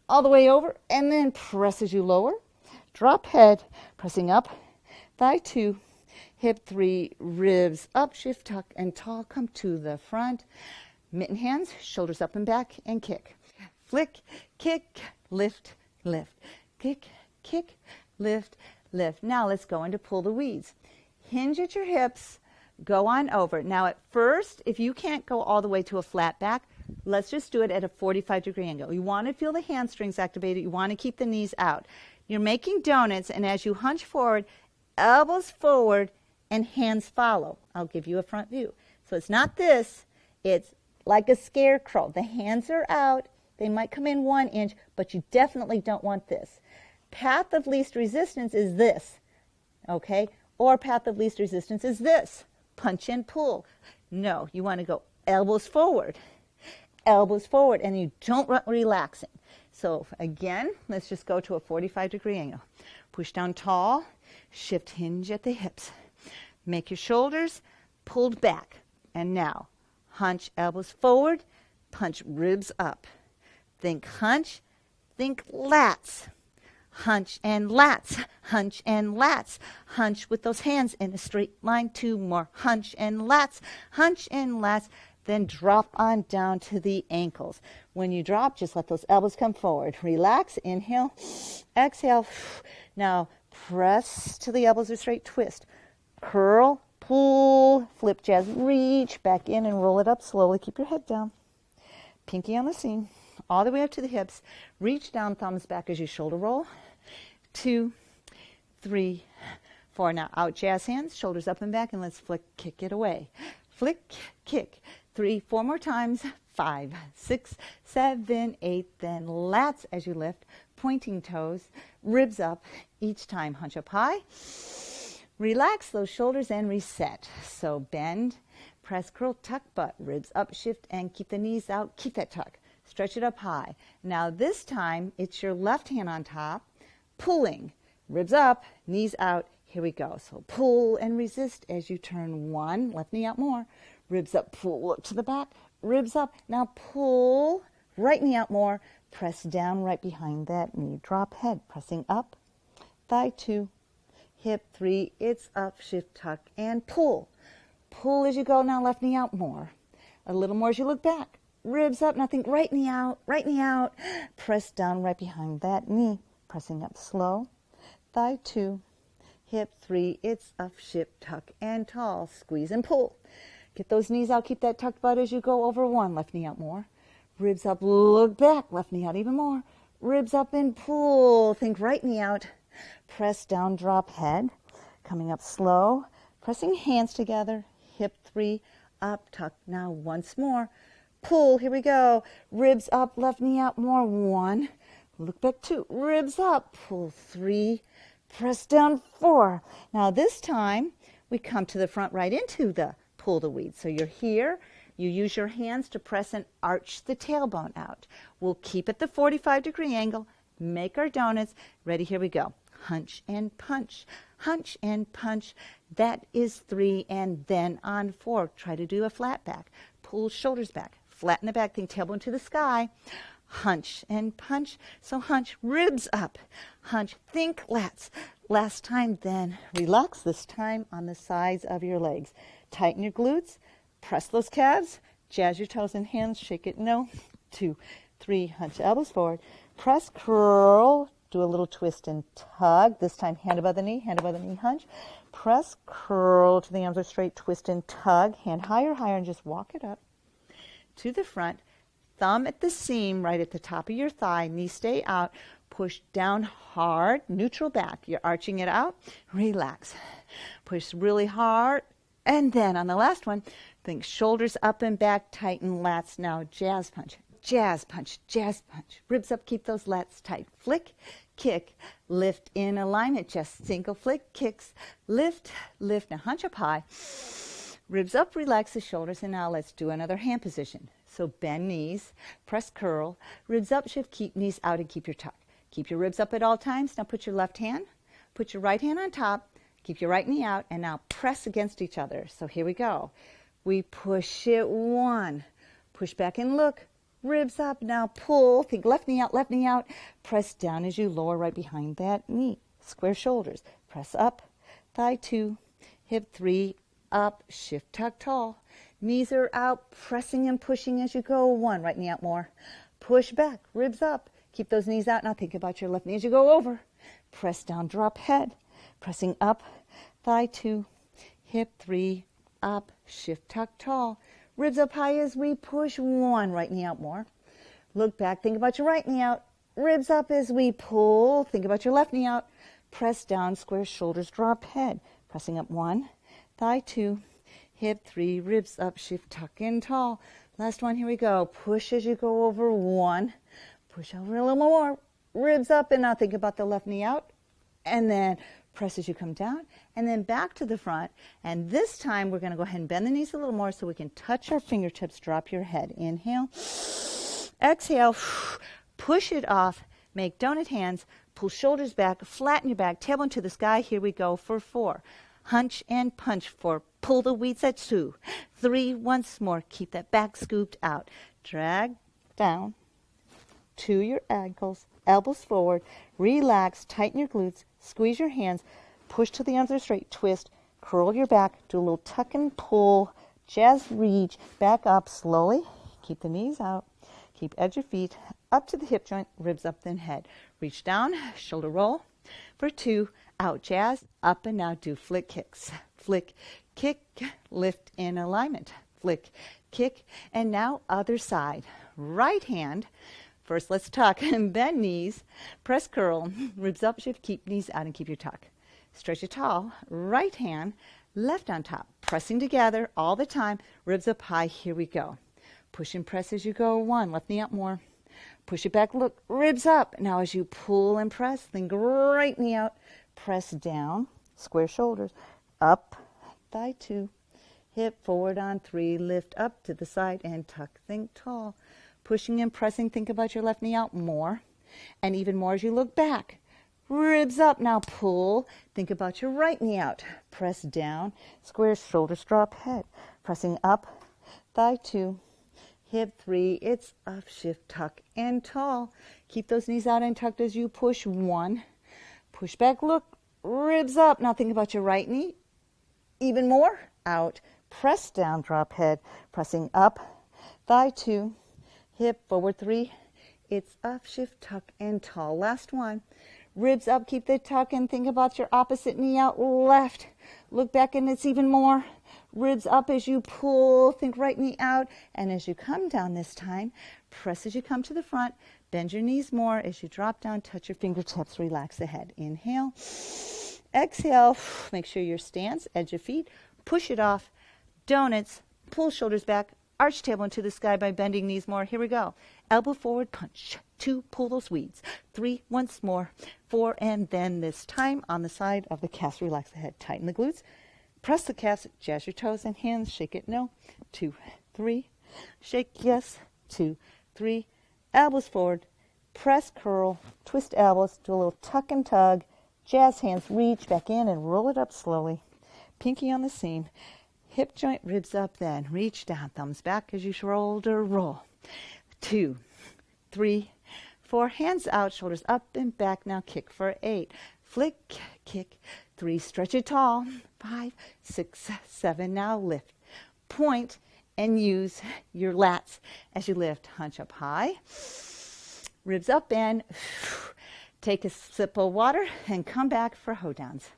Speaker 1: all the way over, and then press as you lower. Drop head, pressing up, thigh 2, hip 3, ribs up, shift, tuck, and tall, come to the front. Mitten hands, shoulders up and back, and kick. Flick, kick, lift, lift. Kick, kick, lift, lift. Now let's go into pull the weeds. Hinge at your hips, go on over. Now at first, if you can't go all the way to a flat back, let's just do it at a 45-degree angle. You want to feel the hamstrings activated. You want to keep the knees out. You're making donuts, and as you hunch forward, elbows forward, and hands follow. I'll give you a front view. So it's not this. It's like a scarecrow. The hands are out. They might come in 1 inch, but you definitely don't want this. Path of least resistance is this, okay? Or path of least resistance is this, punch and pull. No, you want to go elbows forward, and you don't relaxing. So again, let's just go to a 45-degree angle. Push down tall, shift hinge at the hips. Make your shoulders pulled back. And now, hunch elbows forward, punch ribs up. Think hunch, think lats. Hunch and lats, hunch and lats. Hunch with those hands in a straight line. 2 more. Hunch and lats, hunch and lats. Then drop on down to the ankles. When you drop, just let those elbows come forward. Relax, inhale, exhale. Now press till the elbows are straight, twist. Curl, pull, flip jazz, reach back in and roll it up slowly. Keep your head down. Pinky on the seam, all the way up to the hips. Reach down, thumbs back as you shoulder roll. 2, 3, 4. Now out jazz hands, shoulders up and back, and let's flick, kick it away. Flick, kick. 3, 4 more times. 5, 6, 7, 8. Then lats as you lift, pointing toes, ribs up. Each time hunch up high. Relax those shoulders and reset. So bend, press, curl, tuck butt, ribs up, shift, and keep the knees out. Keep that tuck. Stretch it up high. Now this time, it's your left hand on top, pulling, ribs up, knees out. Here we go. So pull and resist as you turn 1, left knee out more. Ribs up, pull, look to the back, ribs up. Now pull, right knee out more. Press down right behind that knee. Drop head, pressing up. Thigh 2, hip 3. It's up, shift, tuck, and pull. Pull as you go. Now left knee out more. A little more as you look back. Ribs up, now think right knee out, right knee out. Press down right behind that knee. Pressing up slow. Thigh 2, hip 3. It's up, shift, tuck, and tall. Squeeze and pull. Get those knees out. Keep that tucked butt as you go over 1. Left knee out more. Ribs up, look back. Left knee out even more. Ribs up and pull. Think right knee out. Press down, drop head. Coming up slow. Pressing hands together. Hip 3, up, tuck. Now once more. Pull. Here we go. Ribs up, left knee out more. 1. Look back 2. Ribs up. Pull 3. Press down 4. Now this time we come to the front right into the pull the weed. So you're here. You use your hands to press and arch the tailbone out. We'll keep at the 45-degree angle. Make our donuts. Ready? Here we go. Hunch and punch. Hunch and punch. That is 3. And then on 4, try to do a flat back. Pull shoulders back. Flatten the back. Think tailbone to the sky. Hunch and punch. So hunch, ribs up. Hunch, think lats. Last time, then relax, this time on the sides of your legs. Tighten your glutes. Press those calves. Jazz your toes and hands. Shake it. No. 2, 3. Hunch elbows forward. Press, curl. Do a little twist and tug. This time, hand above the knee, hunch. Press, curl to the arms are straight, twist and tug. Hand higher, higher, and just walk it up to the front. Thumb at the seam, right at the top of your thigh. Knee stay out. Push down hard, neutral back. You're arching it out. Relax. Push really hard. And then on the last one, think shoulders up and back, tighten lats. Now jazz punch, jazz punch, jazz punch. Ribs up, keep those lats tight. Flick, kick, lift in alignment. Just single flick, kicks, lift, lift. Now hunch up high. Ribs up, relax the shoulders. And now let's do another hand position. So bend knees, press curl, ribs up, shift, keep knees out and keep your tuck. Keep your ribs up at all times. Now put your left hand, put your right hand on top, keep your right knee out, and now press against each other. So here we go. We push it 1, push back and look, ribs up, now pull, think left knee out, press down as you lower right behind that knee. Square shoulders, press up, thigh 2, hip 3, up, shift, tuck, tall. Knees are out, pressing and pushing as you go. 1, right knee out more. Push back, ribs up. Keep those knees out. Now think about your left knee as you go over. Press down, drop head. Pressing up, thigh 2, hip 3, up, shift, tuck, tall. Ribs up high as we push. 1, right knee out more. Look back, think about your right knee out. Ribs up as we pull. Think about your left knee out. Press down, square shoulders, drop head. Pressing up 1, thigh 2, hip 3, ribs up, shift, tuck in tall. Last one, here we go. Push as you go over. 1, push over a little more. Ribs up, and now think about the left knee out. And then Press as you come down, and then back to the front. And this time, we're going to go ahead and bend the knees a little more so we can touch our fingertips, drop your head. Inhale. Exhale. Push it off. Make donut hands. Pull shoulders back. Flatten your back. Tailbone to the sky. Here we go for 4. Hunch and punch 4. Pull the weights at 2. 3. Once more. Keep that back scooped out. Drag down to your ankles. Elbows forward. Relax. Tighten your glutes. Squeeze your hands. Push till the arms are straight. Twist. Curl your back. Do a little tuck and pull. Jazz reach. Back up slowly. Keep the knees out. Keep edge of feet up to the hip joint. Ribs up, then head. Reach down. Shoulder roll. For 2. Out. Jazz. Up and now do flick kicks. Flick. Kick. Lift in alignment. Flick. Kick. And now other side. Right hand. First, let's tuck and bend knees. Press curl. Ribs up, shift. Keep knees out and keep your tuck. Stretch it tall. Right hand. Left on top. Pressing together all the time. Ribs up high. Here we go. Push and press as you go. 1. Left knee up more. Push it back. Look. Ribs up. Now as you pull and press, think right knee out. Press down. Square shoulders. Up. Thigh 2. Hip forward on 3. Lift up to the side and tuck. Think tall. Pushing and pressing, think about your left knee out more. And even more as you look back. Ribs up, now pull. Think about your right knee out. Press down, square shoulders, drop head. Pressing up, thigh 2, hip 3. It's up, shift, tuck, and tall. Keep those knees out and tucked as you push. 1. Push back, look, ribs up. Now think about your right knee. Even more, out. Press down, drop head. Pressing up, thigh 2. Hip forward 3. It's up, shift, tuck, and tall. Last one. Ribs up, keep the tuck, and think about your opposite knee out. Left. Look back, and it's even more. Ribs up as you pull. Think right knee out. And as you come down this time, press as you come to the front. Bend your knees more. As you drop down, touch your fingertips. Relax the head. Inhale. Exhale. Make sure your stance, edge of feet. Push it off. Donuts. Pull shoulders back. Arch tailbone to the sky by bending knees more. Here we go. Elbow forward, punch. 2, pull those weeds. 3, once more. 4, and then this time on the side of the calves. Relax the head. Tighten the glutes. Press the calves. Jazz your toes and hands. Shake it. No. 2, 3. Shake. Yes. 2, 3. Elbows forward. Press, curl. Twist elbows. Do a little tuck and tug. Jazz hands. Reach back in and roll it up slowly. Pinky on the seam. Hip joint, ribs up, then reach down, thumbs back as you shoulder roll. 2, 3, 4, hands out, shoulders up and back. Now kick for 8. Flick, kick. 3, stretch it tall. 5, 6, 7, now lift. Point and use your lats as you lift. Hunch up high. Ribs up and take a sip of water and come back for hoe downs.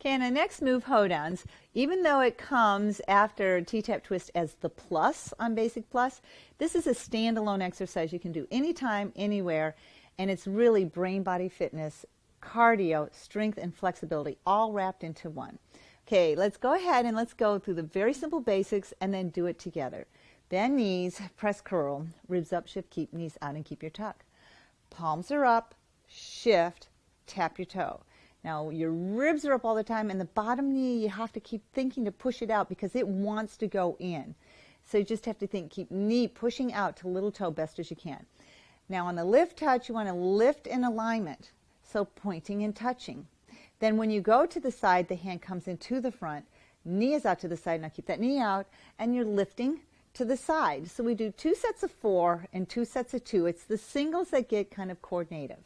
Speaker 1: Okay, and the next move, hoedowns, even though it comes after T-Tapp twist as the plus on Basic Plus, this is a standalone exercise you can do anytime, anywhere, and it's really brain, body, fitness, cardio, strength, and flexibility, all wrapped into one. Okay, let's go ahead and let's go through the very simple basics and then do it together. Bend knees, press curl, ribs up, shift, keep knees out, and keep your tuck. Palms are up, shift, tap your toe. Now, your ribs are up all the time, and the bottom knee, you have to keep thinking to push it out because it wants to go in. So you just have to think, keep knee pushing out to little toe best as you can. Now, on the lift touch, you want to lift in alignment, so pointing and touching. Then when you go to the side, the hand comes into the front, knee is out to the side. Now, keep that knee out, and you're lifting to the side. So we do 2 sets of 4 and 2 sets of 2. It's the singles that get kind of coordinative.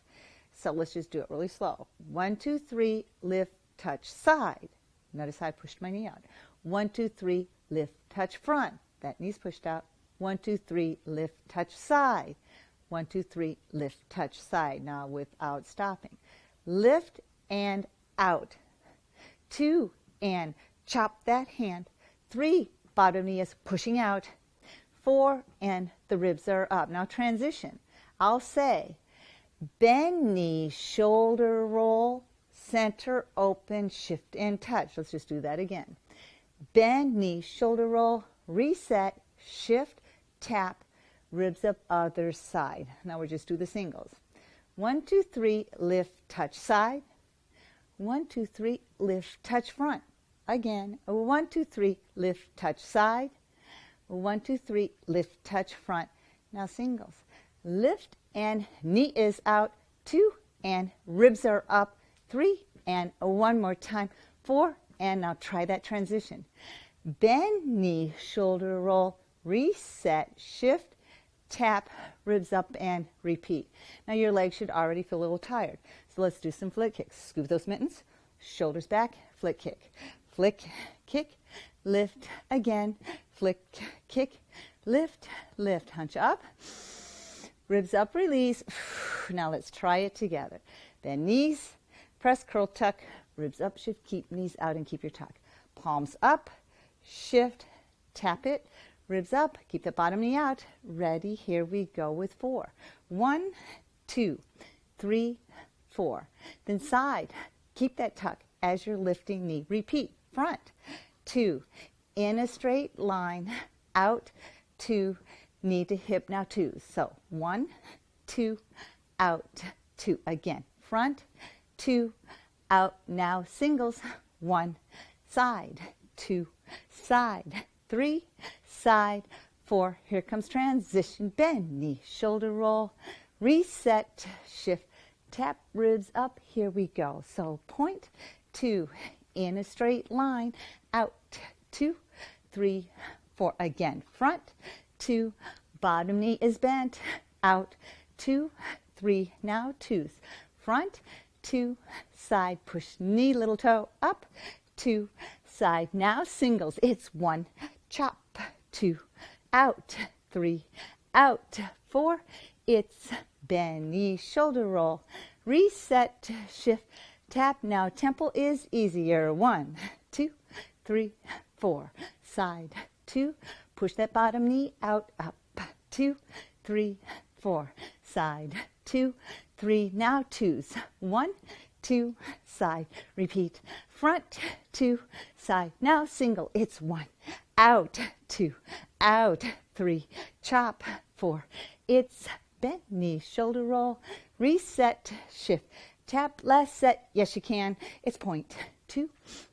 Speaker 1: So let's just do it really slow. 1, 2, 3, lift, touch, side. Notice how I pushed my knee out. 1, 2, 3, lift, touch, front. That knee's pushed out. 1, 2, 3, lift, touch, side. 1, 2, 3, lift, touch, side. Now without stopping. Lift and out. 2, and chop that hand. 3, bottom knee is pushing out. 4, and the ribs are up. Now transition. I'll say, bend knee, shoulder roll, center, open, shift, and touch. Let's just do that again. Bend, knee, shoulder roll, reset, shift, tap, ribs up other side. Now we'll just do the singles. 1, 2, 3, lift, touch side. 1, 2, 3, lift, touch front. Again, 1, 2, 3, lift, touch side. 1, 2, 3, lift, touch front. Now singles. Lift and knee is out. 2 and ribs are up. 3 and one more time. 4 and now try that transition. Bend, knee, shoulder roll, reset, shift, tap, ribs up and repeat. Now your legs should already feel a little tired. So let's do some flick kicks. Scoop those mittens, shoulders back, flick kick. Flick, kick, lift again, flick, kick, lift, lift, hunch up, ribs up, release. Now let's try it together. Bend knees, press, curl, tuck, ribs up, shift, keep knees out and keep your tuck. Palms up, shift, tap it, ribs up, keep the bottom knee out. Ready, here we go with 4. 1, 2, 3, 4. Then side, keep that tuck as you're lifting knee. Repeat, front, 2, in a straight line, out, 2, knee to hip, now 2. So 1, 2, out, 2. Again, front, 2, out, now singles, 1, side, 2, side, 3, side, 4. Here comes transition, bend, knee, shoulder roll, reset, shift, tap, ribs up, here we go. So point, 2, in a straight line, out, 2, 3, 4. Again, front, 2, bottom knee is bent, out, 2, 3, now 2s. Front, 2, side, push knee, little toe, up, 2, side. Now singles, it's 1, chop, 2, out, 3, out, 4. It's bend, knee, shoulder roll, reset, shift, tap. Now tempo is easier. 1, 2, 3, 4. Side, 2, push that bottom knee out, up, 2, 3, 4. Side, 2, 3, now 2s. 1, 2, side, repeat. Front, 2, side. Now single, it's 1, out, 2, out, 3, chop, 4. It's bend, knee, shoulder roll, reset, shift, tap, last set. Yes, you can. It's point, 2,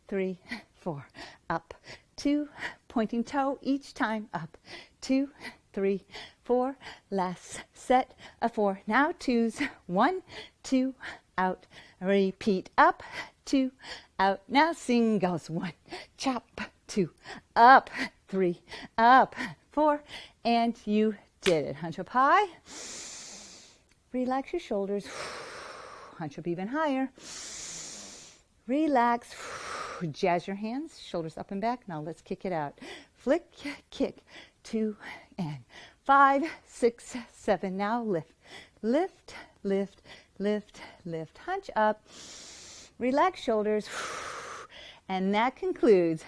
Speaker 1: 3, 4, up, 2, pointing toe each time, up, 2, 3, 4, last set of 4. Now 2s, 1, 2, out, repeat, up, 2, out. Now singles, 1, chop, 2, up, 3, up, 4, and you did it. Hunch up high, relax your shoulders, hunch up even higher, relax, jazz your hands, shoulders up and back. Now let's kick it out. Flick, kick, 2 and 5, 6, 7. Now lift, lift, lift, lift, lift. Hunch up, relax shoulders, and that concludes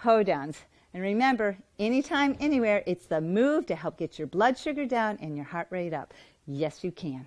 Speaker 1: hoedowns. And remember, anytime, anywhere, it's the move to help get your blood sugar down and your heart rate up. Yes, you can.